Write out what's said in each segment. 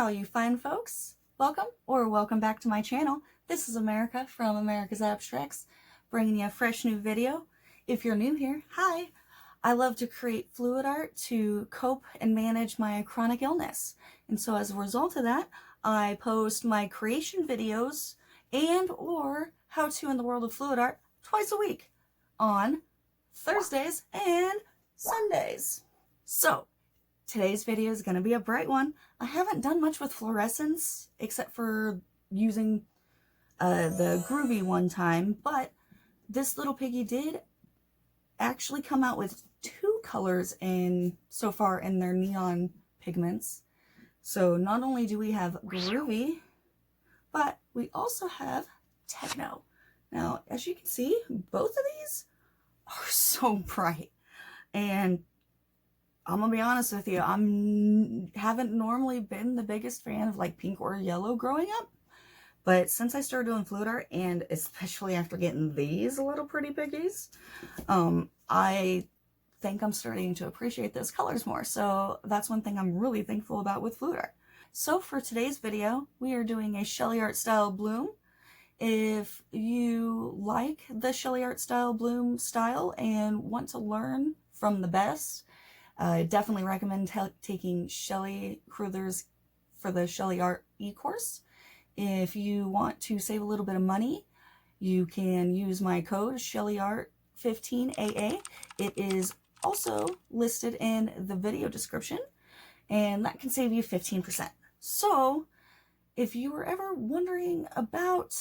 all you fine folks. Welcome back to my channel. This is America from AmeriAbstracts, bringing you a fresh new video. If you're new here, hi. I love to create fluid art to cope and manage my chronic illness. And so as a result of that, I post my creation videos and or how-to in the world of fluid art twice a week on Thursdays and Sundays. So today's video is going to be a bright one. I haven't done much with fluorescence except for using the Groovy one time, but This Little Piggy did actually come out with two colors so far in their neon pigments. So not only do we have Groovy, but we also have Techno. Now, as you can see, both of these are so bright, and I'm gonna be honest with you, haven't normally been the biggest fan of like pink or yellow growing up, but since I started doing fluid art, and especially after getting these little pretty piggies, I think I'm starting to appreciate those colors more. So that's one thing I'm really thankful about with fluid art. So for today's video, we are doing a Sheleeart style bloom. If you like the Sheleeart style bloom style and want to learn from the best, I definitely recommend taking Carruthers for the Sheleeart e-course. If you want to save a little bit of money, you can use my code Sheleeart15AA. It is also listed in the video description, and that can save you 15%. So if you were ever wondering about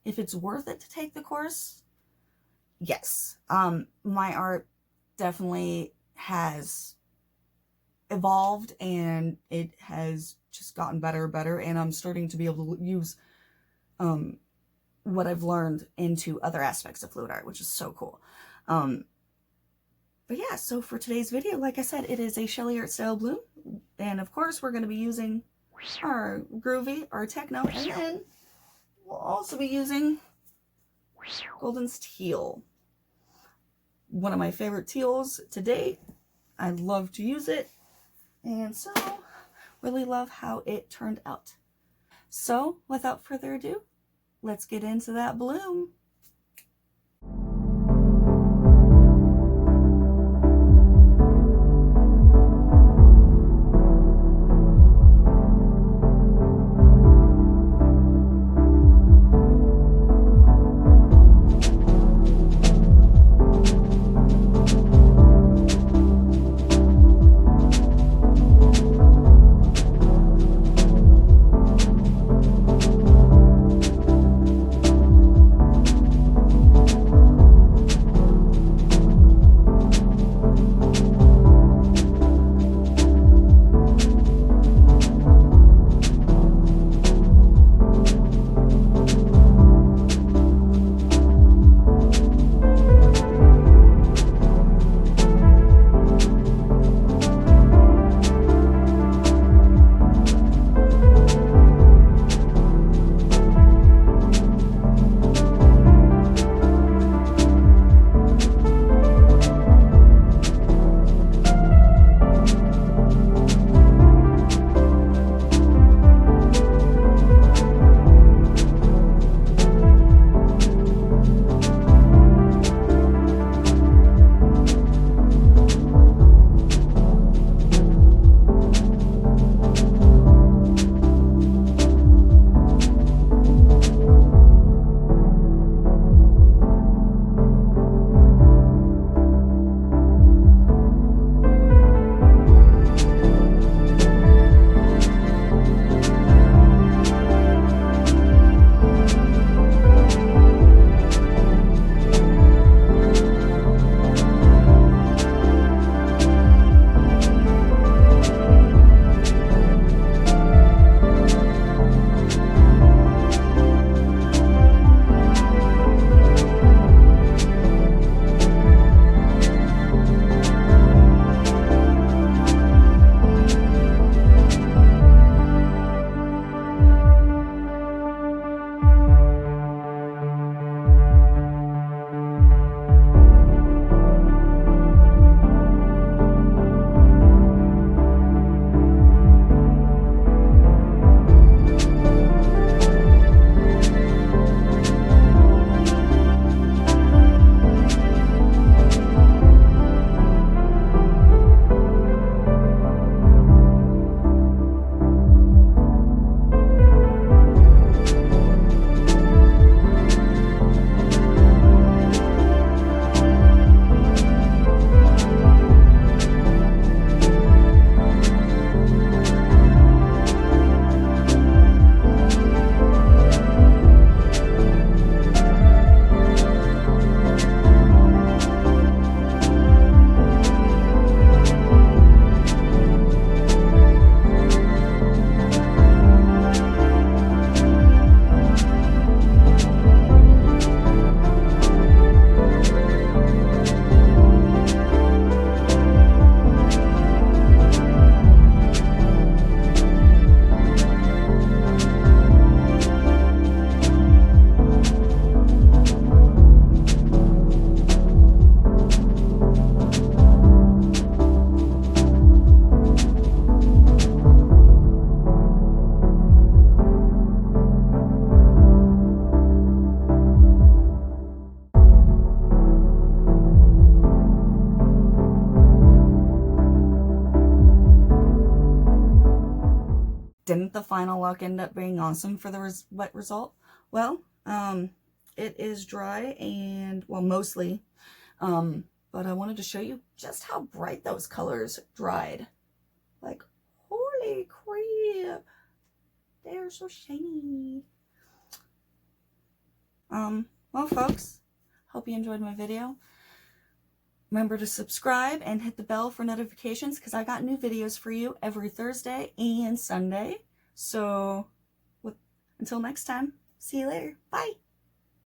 if it's worth it to take the course, yes. My art definitely has evolved, and it has just gotten better and better, and I'm starting to be able to use what I've learned into other aspects of fluid art, which is so cool. But yeah, so for today's video, like I said, it is a Sheleeart style bloom, and of course we're going to be using our Groovy, our Techno, and then we'll also be using Golden's Teal. One of my favorite teals to date. I love to use it, and so really love how it turned out. So without further ado, let's get into that bloom. didn't the final look end up being awesome for the wet result? Well, it is dry and, well, mostly, but I wanted to show you just how bright those colors dried. Like, holy crap, they're so shiny. Well, folks, hope you enjoyed my video. Remember to subscribe and hit the bell for notifications because I got new videos for you every Thursday and Sunday. So, until next time, see you later. Bye.